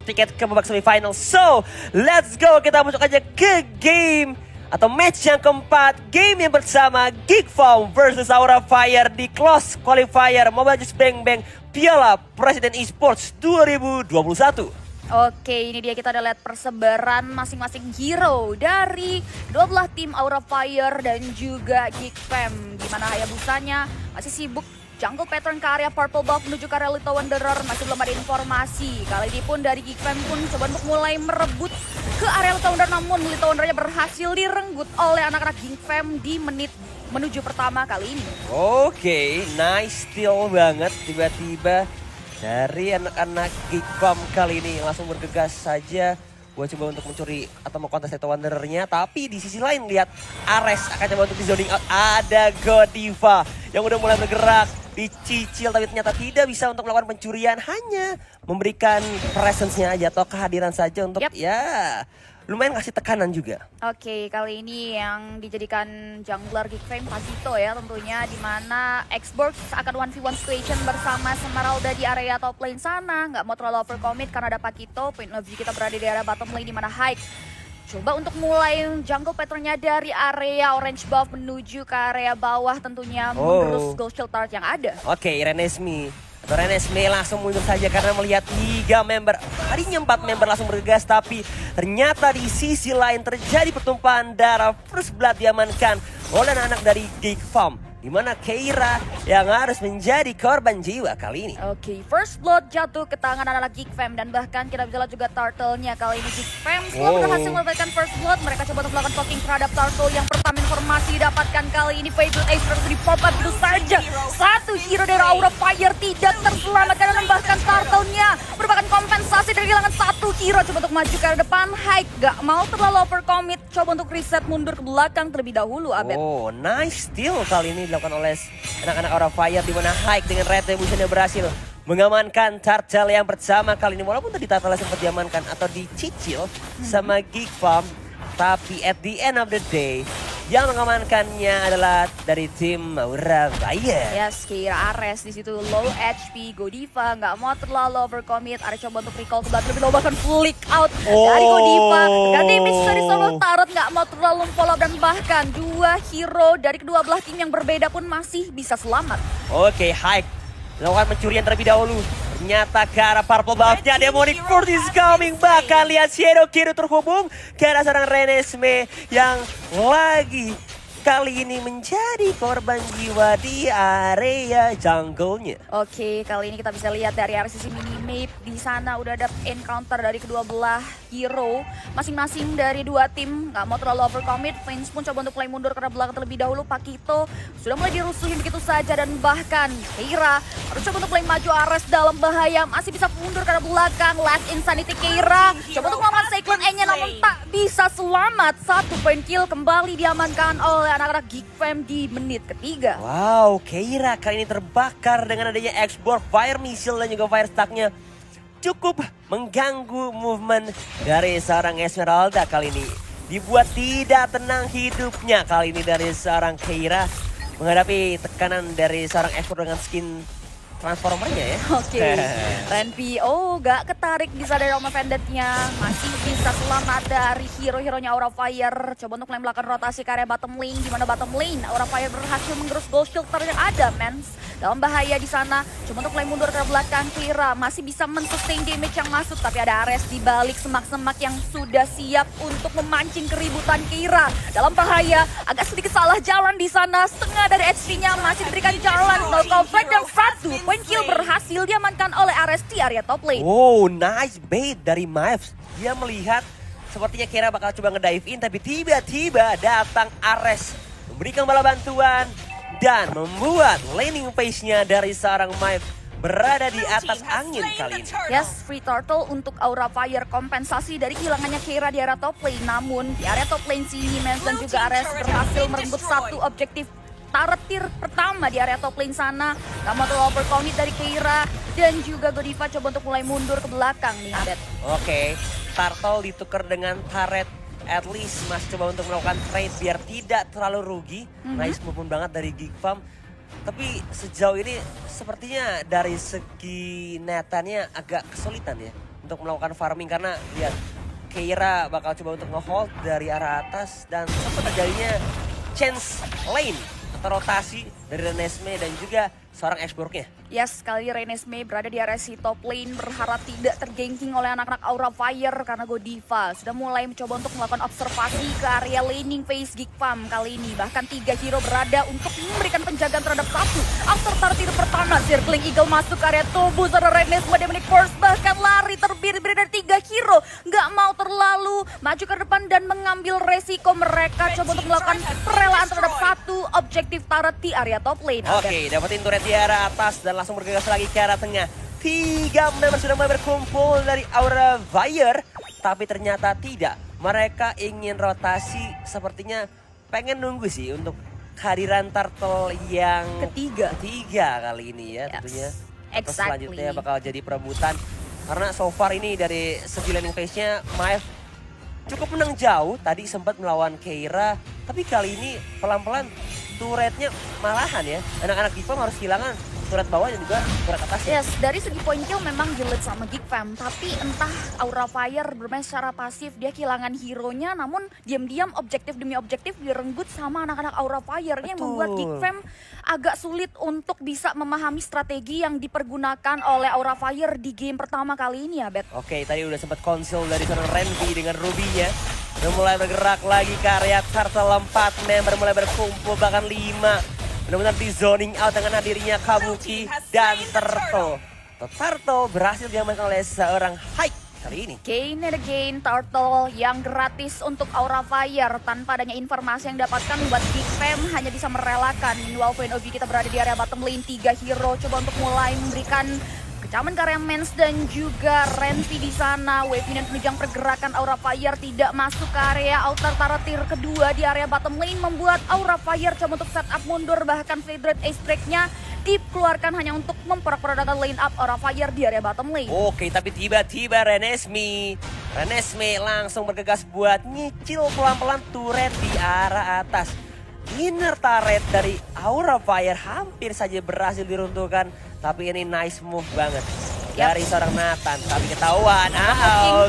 tiket ke babak semifinal. So, let's go. Kita masuk aja ke game atau match yang keempat. Game yang bersama Geekfarm versus Aura Fire di Close Qualifier Mobile Legends Bang Bang Piala Presiden Esports 2021. Oke, ini dia kita udah lihat persebaran masing-masing hero dari 12 tim Aura Fire dan juga Geekfam. Dimana Hayabusanya masih sibuk jungle pattern ke area Purple Buff menuju ke area Little Wanderer, masih belum ada informasi. Kali ini pun dari Geekfam pun coba untuk mulai merebut ke area Little Wanderer, namun Little Wanderernya berhasil direnggut oleh anak-anak Geekfam di menit menuju pertama kali ini. Oke, nice steal banget tiba-tiba dari anak-anak Geekfarm kali ini. Langsung bergegas saja. Gue coba untuk mencuri atau mau kontes Little Wanderer-nya. Tapi di sisi lain lihat Ares akan coba untuk di zoning out. Ada Godiva yang udah mulai bergerak. Dicicil tapi ternyata tidak bisa untuk melakukan pencurian. Hanya memberikan presence-nya aja atau kehadiran saja untuk ya lumayan kasih tekanan juga. Oke, kali ini yang dijadikan jungler Geekfam Pasito ya tentunya, dimana Xbox akan 1v1 situation bersama Smaralda di area top lane sana. Nggak mau terlalu overcommit karena ada Pakito. Point of view kita berada di area bottom lane dimana Hike coba untuk mulai jungle patternnya dari area orange buff menuju ke area bawah, tentunya menggerus gold shield turret yang ada. Oke, Renesmee atau Renesmee langsung mundur saja karena melihat 3 member. Tadinya 4 member langsung bergegas, tapi ternyata di sisi lain terjadi pertumpahan darah. First blood diamankan oleh anak dari Geekfarm, di mana Keira yang harus menjadi korban jiwa kali ini. Oke, first blood jatuh ke tangan anak-anak Geekfam, dan bahkan kita bisa lihat juga turtle-nya kali ini Geekfam setelah berhasil mendapatkan first blood. Mereka coba untuk melakukan poking terhadap turtle. Yang pertama informasi didapatkan kali ini Fable Ace terus di pop up itu saja. Satu hero dari Aura Fire tidak terselamatkan, dan bahkan turtle-nya merupakan kompensasi dari kehilangan satu hero. Coba untuk maju ke depan, Hike gak mau terlalu overcommit, coba untuk reset mundur ke belakang terlebih dahulu, Abed. Oh, nice steal kali ini dilakukan oleh anak-anak Aura Fire, di mana Hike dengan retribution-nya berhasil mengamankan turtle yang pertama kali ini. Walaupun tadi turtle sempat diamankan atau dicicil sama Geekfarm, tapi at the end of the day yang mengamankannya adalah dari tim Aura Fire. Yes, Keira Ares di situ low HP, Godiva nggak mau terlalu overcommit. Ares coba untuk recall ke belakang, lebih bahkan flick out dari Godiva. Dan damage dari solo turret nggak mau terlalu follow, dan bahkan dua hero dari kedua belah tim yang berbeda pun masih bisa selamat. Oke, Hike melakukan pencurian terlebih dahulu. Ternyata ke arah Purple Buff-nya Demonic Force is coming. Bahkan lihat Shadow Kiro terhubung ke arah seorang Renesmee yang lagi kali ini menjadi korban jiwa di area jungle-nya. Oke, kali ini kita bisa lihat dari area sisi minimap di sana udah ada encounter dari kedua belah hero masing-masing dari dua tim. Nggak mau terlalu overcommit, Flames pun coba untuk play mundur karena belakang terlebih dahulu. Pakito sudah mulai dirusuhin begitu saja, dan bahkan Keira harus coba untuk play maju. Ares dalam bahaya, masih bisa mundur karena belakang. Last Insanity Keira coba untuk melawan Cyclone E-nya, namun tak bisa selamat. Satu point kill kembali diamankan oleh anak-anak Geekfam di menit ketiga. Wow, Keira kali ini terbakar dengan adanya X-Borg, Fire Missile dan juga Fire Stack-nya. Cukup mengganggu movement dari seorang Esmeralda kali ini. Dibuat tidak tenang hidupnya kali ini dari seorang Keira menghadapi tekanan dari seorang X-Borg dengan skin transformernya ya. Oke, Renpio gak ketarik bisa dari Roma Vendetta-nya. Masih bisa selamat dari hero-heronya Aura Fire. Coba untuk melakukan rotasi ke area bottom lane, di mana bottom lane Aura Fire berhasil menggerus gold shield yang ada, Mens. Dalam bahaya di sana. Coba untuk mulai mundur ke belakang. Kira masih bisa men-sustain damage yang masuk, tapi ada Ares di balik semak-semak yang sudah siap untuk memancing keributan. Kira dalam bahaya, agak sedikit salah jalan di sana. Setengah dari HP-nya masih diberikan jalan. No comeback dan satu point kill berhasil diamankan oleh Ares di area top lane. Oh, nice bait dari Mives. Dia melihat sepertinya Keira bakal coba ngedive in, tapi tiba-tiba datang Ares memberikan bala bantuan dan membuat laning phase-nya dari seorang Mives berada di atas angin kali ini. Yes, free turtle untuk Aura Fire, kompensasi dari kehilangannya Keira di area top lane. Namun di area top lane sini Mens dan juga Ares berhasil merenggut satu objektif turret tier pertama di area top lane sana. Gak mau terlalu overcommit dari Keira, dan juga Godiva coba untuk mulai mundur ke belakang nih, Abed. Oke, Turtle ditukar dengan turret. At least masih coba untuk melakukan trade biar tidak terlalu rugi. Nice movement banget dari Geekfarm. Tapi sejauh ini sepertinya dari segi netannya agak kesulitan ya. untuk melakukan farming karena lihat Keira bakal coba untuk nge-hold dari arah atas dan sempat terjadinya chance lane atau rotasi dari Renesmee dan juga seorang Exburgnya. Yes, sekali Renesmee berada di area si top lane berharap tidak terganking oleh anak-anak Aura Fire karena Godiva sudah mulai mencoba untuk melakukan observasi ke area laning phase Geek Farm kali ini. Bahkan 3 hero berada untuk memberikan penjagaan terhadap satu. After target pertama, Circling Eagle masuk ke area tubuh seorang Renesmee Demonic Force bahkan lari terbiri-biri dari 3 hero. Nggak mau terlalu maju ke depan dan mengambil resiko mereka coba untuk melakukan perelaan terhadap satu objektif turret di area top lane. Oke, dapetin turret di arah atas dan langsung bergegas lagi ke arah tengah. 3 member sudah mulai berkumpul dari Aura Fire, tapi ternyata tidak. Mereka ingin rotasi, sepertinya pengen nunggu sih untuk kehadiran turtle yang ketiga kali ini ya tentunya. Terus selanjutnya bakal jadi perebutan. Karena so far ini dari segi landing phase-nya Maef cukup menang jauh. Tadi sempat melawan Keira, tapi kali ini pelan-pelan turretnya malahan ya. Anak-anak Geek Farm harus kehilangan turret bawah dan juga turret atasnya. Yes, dari segi point kill memang di-lead sama Geek Fam, tapi entah Aura Fire bermain secara pasif, dia kehilangan hero-nya, namun diam-diam objektif demi objektif direnggut sama anak-anak Aura Fire. Ini membuat Geek Fam agak sulit untuk bisa memahami strategi yang dipergunakan oleh Aura Fire di game pertama kali ini ya, Bet. Oke, tadi udah sempat konsil dari seorang Renvi dengan Ruby-nya. Udah mulai bergerak lagi ke area turtle, 4 member mulai berkumpul, bahkan 5. Benar-benar di zoning out dengan hadirnya Kabuki dan Turtle. Turtle berhasil diamankan oleh seorang Haik kali ini. Gain and again, Turtle yang gratis untuk Aura Fire. Tanpa adanya informasi yang dapatkan buat Geek Fam hanya bisa merelakan. Meanwhile, POV kita berada di area bottom lane. 3 hero coba untuk mulai memberikan kecaman ke area Mens dan juga Renvi di sana. Wave ini penunjang pergerakan Aura Fire tidak masuk ke area outer turret tier kedua di area bottom lane, membuat Aura Fire coba untuk setup mundur, bahkan Flagrant Ace Break-nya dikeluarkan hanya untuk memperak-perakkan line up Aura Fire di area bottom lane. Oke, tapi tiba-tiba Renesmee langsung bergegas buat nyicil pelan-pelan turret di arah atas. Inner turret dari Aura Fire hampir saja berhasil diruntuhkan, tapi ini nice move banget dari seorang Nathan. Tapi ketahuan,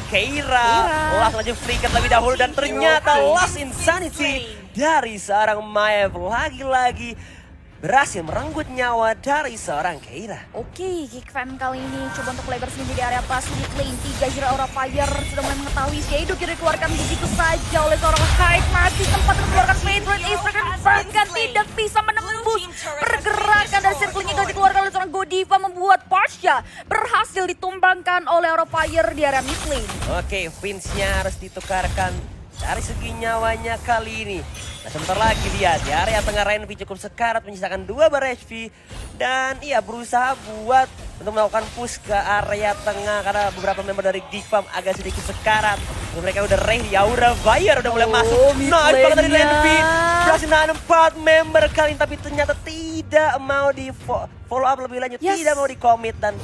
Keira langsung aja flicker lebih dahulu dan ternyata Lost Insanity dari seorang Maef lagi-lagi berhasil merenggut nyawa dari seorang Keira. Oke, Geek Fam kali ini coba untuk lebar sendiri di area pas mid lane. 3 hero Aura Fire sudah mulai mengetahui Shado kira dikeluarkan begitu saja oleh seorang Hype. Masih sempat mengeluarkan Flagrant Ace Break, bahkan tidak bisa menembus pergerakan dari Circling Eagle dikeluarkan oleh seorang Godiva, membuat Pasha berhasil ditumbangkan oleh Aura Fire di area mid lane. Oke, Vince-nya harus ditukarkan dari segi nyawanya kali ini. Nah, sebentar lagi lihat di area tengah Renvi cukup sekarat menyisakan 2 bar HP. Dan ia berusaha buat untuk melakukan push ke area tengah karena beberapa member dari Geek Farm agak sedikit sekarat. Mereka udah ready, Aura Fire udah mulai masuk. Nah, itu dari Renvi berhasil nahan 4 member kali ini, tapi ternyata tidak mau di follow up lebih lanjut, tidak mau di commit dan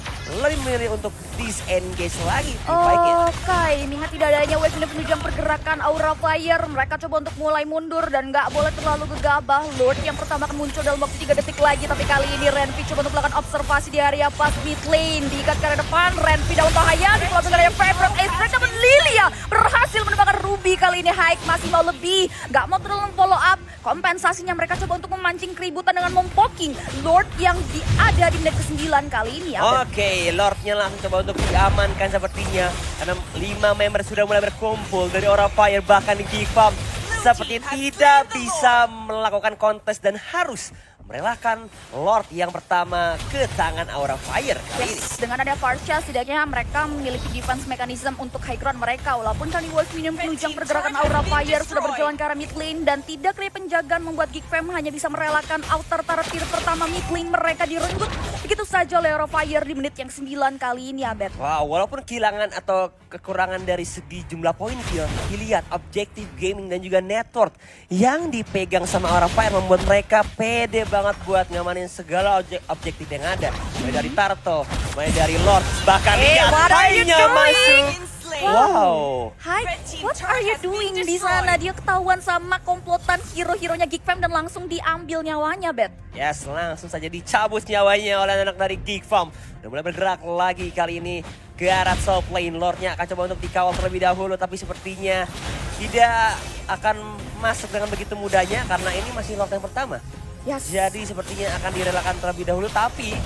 lebih memilih untuk disengage lagi. Oke, lihat tidak adanya wave ini penunjang pergerakan Aura Fire. Mereka coba untuk mulai mundur dan nggak boleh terlalu gegabah. Lord yang pertama akan muncul dalam waktu 3 detik lagi, tapi kali ini Renvi coba untuk melakukan observasi di area pas mid lane. Diikat ke arah depan, Renvi dalam bahaya, dikeluarkan ke area Favorite Ace Break, namun Lilia berhasil menembakkan Ruby kali ini. Haik masih mau lebih, nggak mau terlalu follow up. Kompensasinya mereka coba untuk memancing keributan dengan mempoking Lord yang ada di menit ke-9 kali ini. Oke, Lordnya langsung coba untuk diamankan sepertinya. Karena 5 member sudah mulai berkumpul dari Aura Fire, bahkan di Geek Farm seperti tidak bisa melakukan kontes dan harus merelakan Lord yang pertama ke tangan Aura Fire kali ini. Dengan ada Farsha, setidaknya mereka memiliki defense mechanism untuk high ground mereka. Walaupun kali Wolf Minion penunjang pergerakan Aura Fire sudah berjalan ke arah mid lane dan tidak kena penjagaan, membuat Geek Fam hanya bisa merelakan outer turret tier pertama mid lane mereka direnggut begitu saja oleh Aura Fire di menit yang 9 kali ini, Abed. Wow, walaupun kehilangan atau kekurangan dari segi jumlah poin kill, dilihat objektif gaming dan juga network yang dipegang sama Aura Fire membuat mereka pede banget buat ngamanin segala objektif yang ada. Mulai dari Turtle, mulai dari Lord, bahkan lihat Hai-nya masuk. Wow. Hai, what are you doing di sana? Dia ketahuan sama komplotan hero-heronya Geek Fam dan langsung diambil nyawanya, Bet. Yes, langsung saja dicabut nyawanya oleh anak dari Geek Farm. Udah mulai bergerak lagi kali ini. ke arah top lane. Lordnya akan coba untuk dikawal terlebih dahulu, tapi sepertinya tidak akan masuk dengan begitu mudahnya karena ini masih Lord yang pertama. Yes. Jadi sepertinya akan direlakan terlebih dahulu, tapi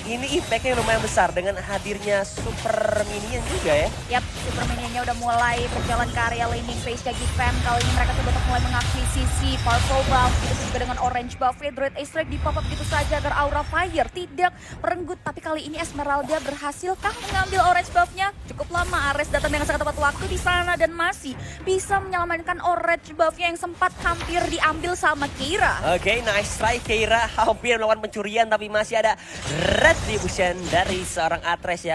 ini impactnya lumayan besar dengan hadirnya super minion juga ya. Yap, super minionnya udah mulai berjalan ke area landing phase-nya GiFam. Kali ini mereka coba untuk mulai mengakuisisi purple buff, gitu juga dengan orange buff. Dread Ace di pop up gitu saja agar aura fire tidak merenggut. Tapi kali ini Esmeralda berhasilkah mengambil orange buff-nya? Cukup lama, Ares datang dengan sangat tepat waktu di sana dan masih bisa menyelamatkan orange buff-nya yang sempat hampir diambil sama Keira. Oke, nice try Keira, hampir melakukan pencurian tapi masih ada retribution dari seorang Ares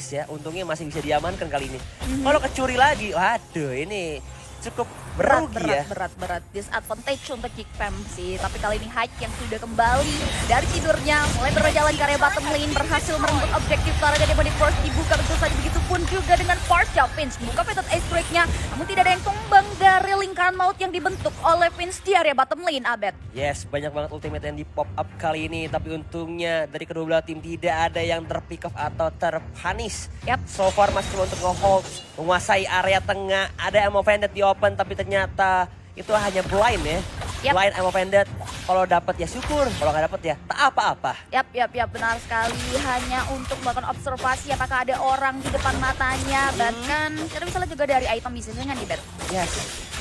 ya. Untungnya masih bisa diamankan kali ini. Kalau kecuri lagi, waduh ini cukup merugi ya. Berat. Disadvantage untuk GiFam sih. Tapi kali ini Hike yang sudah kembali dari tidurnya, mulai berjalan ke area bottom lane, berhasil merenggut objektif Taraga di first dibuka betul saja. Begitupun juga dengan Farsha. Vince buka Fated Ace Break-nya, namun tidak ada yang tumbang dari lingkaran maut yang dibentuk oleh Vince di area bottom lane, Abed. Yes, banyak banget ultimate yang di pop up kali ini, tapi untungnya dari kedua belah tim tidak ada yang terpick off atau terpanis. Yap. So far masih cuma untuk nge-hold, menguasai area tengah. Ada Ammo Bandit di open, tapi ternyata itu hanya blind ya. Yap. Blind Ammo Bandit, kalau dapat ya syukur, kalau nggak dapat ya tak apa-apa. Yap, benar sekali. Hanya untuk melakukan observasi apakah ada orang di depan matanya. Bahkan kita bisa lihat juga dari item bisnisnya nih, Bet. Yes,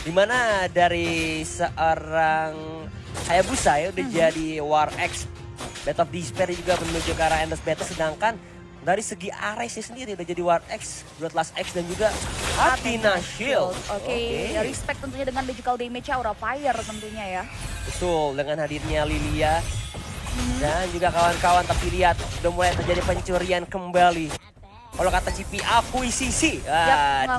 dimana dari seorang Hayabusa ya udah jadi War X, Bat of Despair juga menuju ke arah Endless Battle, sedangkan dari segi Aresnya sendiri udah jadi War X, Bloodlust X dan juga Athena Shield. Oke, respect tentunya dengan magical damage Aura Fire tentunya ya. Betul, dengan hadirnya Lilia dan juga kawan-kawan, tapi lihat udah mulai terjadi pencurian kembali. Kalau kata Cipi, akuisisi,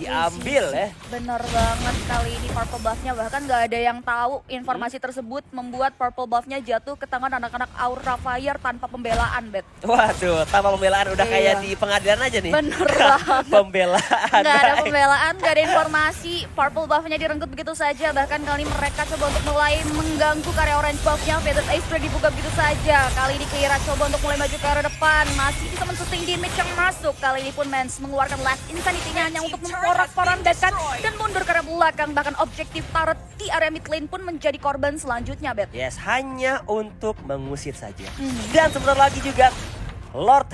diambil ya. Bener banget, kali ini purple buff-nya bahkan nggak ada yang tahu informasi tersebut membuat purple buff-nya jatuh ke tangan anak-anak Aura Fire tanpa pembelaan, Bet. Waduh, tanpa pembelaan udah kayak di pengadilan aja nih. Bener banget. Pembelaan. Nggak ada pembelaan, nggak ada informasi. Purple buff-nya direnggut begitu saja. Bahkan kali ini mereka coba untuk mulai mengganggu karya orange buff-nya. Fated Ace dibuka begitu saja. Kali ini Keira coba untuk mulai maju ke arah depan. Masih bisa men-sustain damage yang masuk. Kali ini pun Mans mengeluarkan last insanity-nya hanya untuk memporak-porandakan dan mundur ke arah belakang. Bahkan objektif turret di area mid lane pun menjadi korban selanjutnya, Bet. Yes, hanya untuk mengusir saja. Dan sebentar lagi juga Lord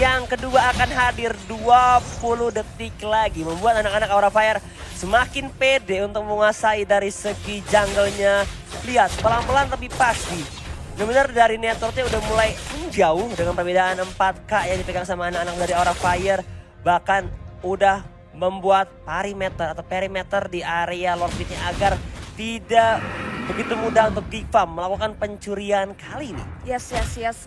yang kedua akan hadir 20 detik lagi. Membuat anak-anak Aura Fire semakin pede untuk menguasai dari segi jungle-nya. Lihat, pelan-pelan tapi pasti. Benar-benar dari networknya udah mulai menjauh dengan perbedaan 4K yang dipegang sama anak-anak dari Aura Fire. Bahkan udah membuat perimeter di area Lord Beat-nya agar tidak begitu mudah untuk GiFam melakukan pencurian kali ini. Yes.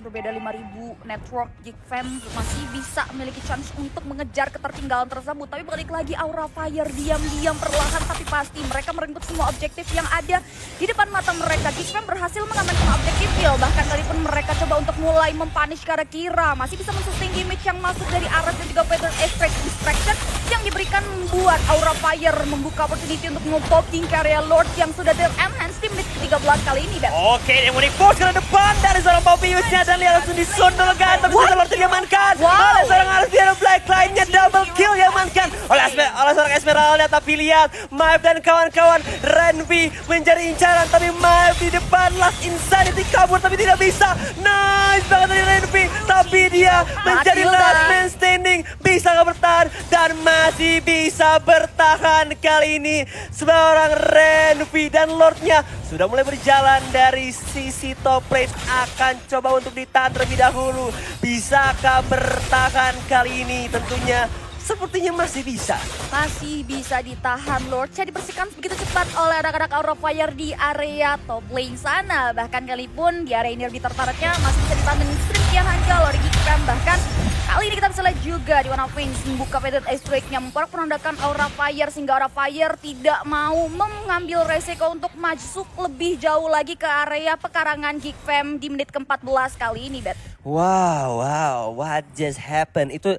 Berbeda 5.000 network, GiFam masih bisa memiliki chance untuk mengejar ketertinggalan tersebut. Tapi balik lagi Aura Fire diam-diam perlahan tapi pasti mereka merenggut semua objektif yang ada di depan mata mereka. GiFam berhasil mengamankan objektif kill. Bahkan kali pun mereka coba untuk mulai mempunish ke arah Keira. Masih bisa men-sustain damage yang masuk dari Ares dan juga Feather Extract Distraction yang diberikan membuat Aura Fire membuka opportunity untuk nge-poking ke area Lord yang sudah enhance di menit 13 kali ini, Ben. Oke, yang unik force ke depan dari seorang Popiusnya dan lihat langsung disundul kan, tapi Lord diamankan oleh seorang Ares di Black Line-nya, double kill diamankan oleh seorang Esmeralda. Tapi lihat Maeve dan kawan-kawan, Renvi mencari incaran tapi Maeve di depan, last insanity kabur tapi tidak bisa. Nice banget dari Renvi, tapi dia menjadi last man standing, bisa nggak bertahan dan masih bisa bertahan kali ini. Seorang Renvi dan Lordnya sudah mulai berjalan dari sisi top lane, akan coba untuk ditahan terlebih dahulu. Bisakah bertahan kali ini? Tentunya sepertinya masih bisa. Masih bisa ditahan Lord. Saya dibersihkan begitu cepat oleh anak-anak Aura Fire di area top lane sana. Bahkan kali pun di area inner turretnya masih bisa ditahan dengan streak yang hancur oleh GiFam. Bahkan kali ini kita bisa lihat juga di One of Wings membuka Fated Ace Break-nya, memporak-porandakan Aura Fire sehingga Aura Fire tidak mau mengambil resiko untuk masuk lebih jauh lagi ke area pekarangan GiFam di menit ke-14 kali ini, Bet. Wow, what just happened? Itu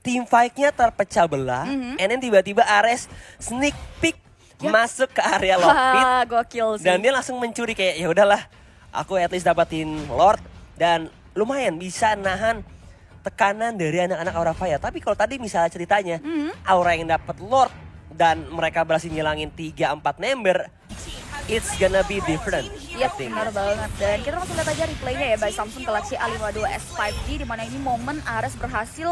team fight-nya terpecah belah, and then tiba-tiba Ares sneak peek masuk ke area Lord Pit. Gokil sih. Dan dia langsung mencuri kayak ya udahlah, aku at least dapatin Lord dan lumayan bisa nahan tekanan dari anak-anak Aura Fire. Tapi kalau tadi misalnya ceritanya, Aura yang dapat Lord dan mereka berhasil ngilangin 3-4 member, it's gonna be different. I Yap, think. benar banget. Dan kita langsung lihat aja replaynya ya by Samsung Galaxy A52 S5G, di mana ini momen Ares berhasil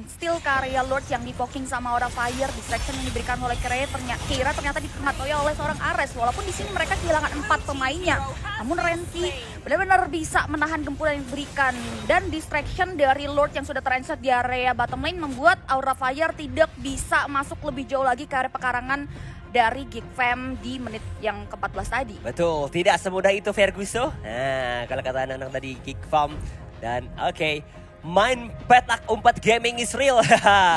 steal karya Lord yang di-poking sama Aura Fire. Distraction yang diberikan oleh Keira ternyata dikematoy oleh seorang Ares. Walaupun di sini mereka kehilangan 4 pemainnya. Namun Renzi benar-benar bisa menahan gempuran yang diberikan. Dan distraction dari Lord yang sudah transit di area bottom lane membuat Aura Fire tidak bisa masuk lebih jauh lagi ke area pekarangan dari Geek Fam di menit yang ke-14 tadi. Betul, tidak semudah itu Ferguso. Nah, kalau kata anak-anak tadi Geek Farm. Dan oke, main petak umpat gaming is real.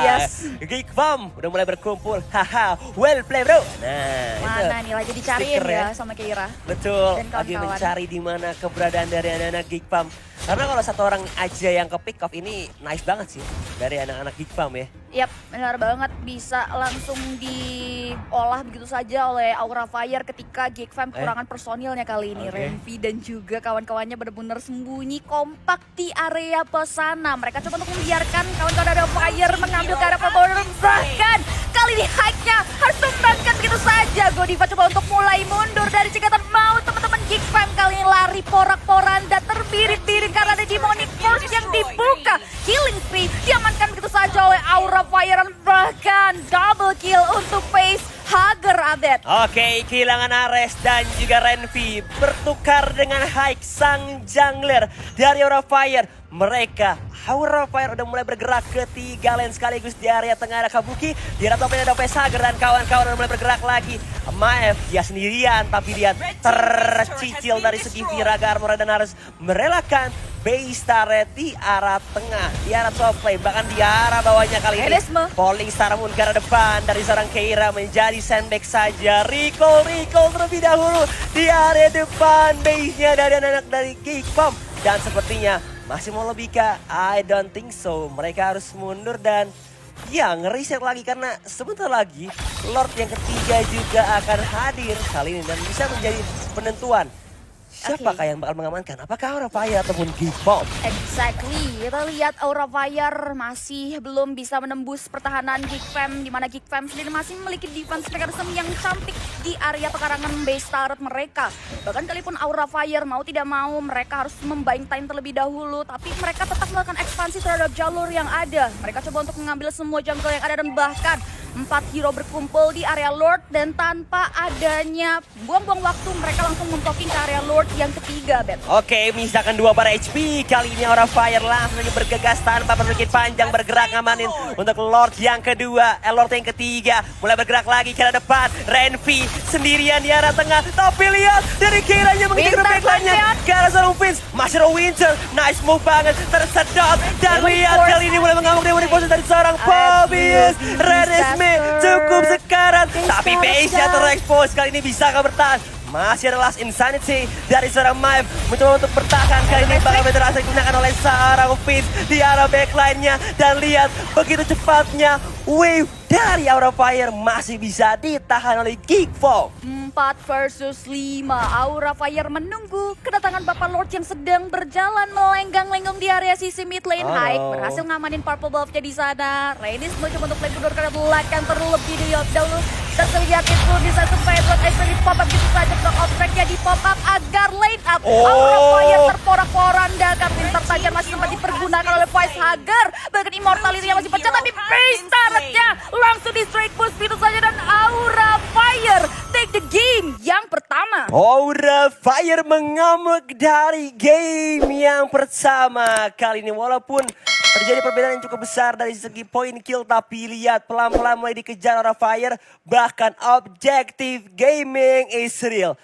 Yes. Geek Farm udah mulai berkumpul. Haha, well play bro. Nah, Mana nih lagi dicariin stiker ya sama Keira. Betul, Dan lagi kawan-kawan. mencari di mana keberadaan dari anak-anak Geek Farm. Karena kalau satu orang aja yang ke pick off ini nice banget sih dari anak-anak Geek Farm ya. Yap, benar banget, bisa langsung diolah begitu saja oleh Aura Fire ketika Geek Fam kekurangan personilnya kali ini. Oke. Renvi dan juga kawan-kawannya benar-benar sembunyi kompak di area pesana. Mereka coba untuk membiarkan kawan-kawan dari Aura Fire mengambil ke arah Purple. Bahkan kali ini hike-nya harus memenangkan begitu saja. Godiva coba untuk mulai mundur dari cekatan maut. Teman-teman Geek Fam kali ini lari porak-poranda terbirit-birit karena ada Demonic Force yang dibuka. Killing spree diamankan begitu saja oleh Aura Fire, bahkan double kill untuk Pace Hager Abed. Oke, kehilangan Ares dan juga Renvi bertukar dengan Hike sang jungler dari Aura Fire. Mereka Aura Fire udah mulai bergerak ke 3 lane sekaligus di area tengah ada Kabuki, di area top lane ada Hager dan kawan-kawan udah mulai bergerak lagi. Maef dia sendirian tapi dia tercicil dari segi Viraga Armor dan harus merelakan base turret di arah tengah, di arah top lane, bahkan di arah bawahnya kali ini. Eresme. Falling Star Moon ke arah depan dari seorang Keira menjadi sandbag saja. Recall terlebih dahulu di area depan base-nya dari anak-anak dari Geek Farm. Dan sepertinya masih mau lebih ke I don't think so. Mereka harus mundur dan ya ngeriset lagi karena sebentar lagi Lord yang ketiga juga akan hadir kali ini dan bisa menjadi penentuan. Siapakah yang bakal mengamankan? Apakah Aura Fire ataupun Geek Farm? Exactly, kita lihat Aura Fire masih belum bisa menembus pertahanan Geek Fam, di mana Geek Fam sendiri masih memiliki defense mechanism yang cantik di area pekarangan base turret mereka. Bahkan kalaupun Aura Fire mau tidak mau, mereka harus membind time terlebih dahulu, tapi mereka tetap melakukan ekspansi terhadap jalur yang ada. Mereka coba untuk mengambil semua jungle yang ada dan bahkan 4 hero berkumpul di area Lord dan tanpa adanya buang-buang waktu mereka langsung mempoking ke area Lord yang ketiga, Bet. Oke, misalkan 2 para HP. Kali ini Aura Fire langsung aja bergegas tanpa berpikir panjang bergerak ngamanin untuk Lord yang kedua. Lord yang ketiga mulai bergerak lagi ke arah depan. Renvi sendirian di arah tengah. Tapi lihat dari kiranya mengejar Winter backline-nya lihat. ke arah seorang Vince. Masih ada Winter. Nice move banget. Tersedot. Dan Demonic lihat Force. kali ini mulai mengamuk Demonic Force dari seorang Pobius. Renesme cukup sekarat. Tapi base-nya terekspos. Kali ini bisakah bertahan? Masih ada Last Insanity dari seorang Maeve mencoba untuk bertahan. Kali ini bakal berhasil digunakan oleh seorang Fizz di arah backline-nya. Dan lihat begitu cepatnya wave dari Aura Fire masih bisa ditahan oleh Geek Farm. 4 versus 5. Aura Fire menunggu kedatangan Bapak Lord yang sedang berjalan melenggang-lenggong di area sisi mid lane. Oh, Hike no. berhasil ngamanin purple buff-nya di sana. Rhaenys mencoba untuk play mundur ke belakang terlebih dahulu. Dan terlihat itu di satu fight buat Ivory pop up gitu saja. Block objeknya di pop up agar lane up. Aura Fire terporak-poranda. Karena tertajam masih sempat dipergunakan oleh Vice Hager. Bahkan immortality-nya masih pecah tapi base turret-nya langsung di straight push gitu saja dan Aura Fire take the game yang pertama. Aura Fire mengamuk dari game yang pertama kali ini. Walaupun terjadi perbedaan yang cukup besar dari segi point kill, tapi lihat pelan-pelan mulai dikejar Aura Fire. Bahkan objektif gaming is real.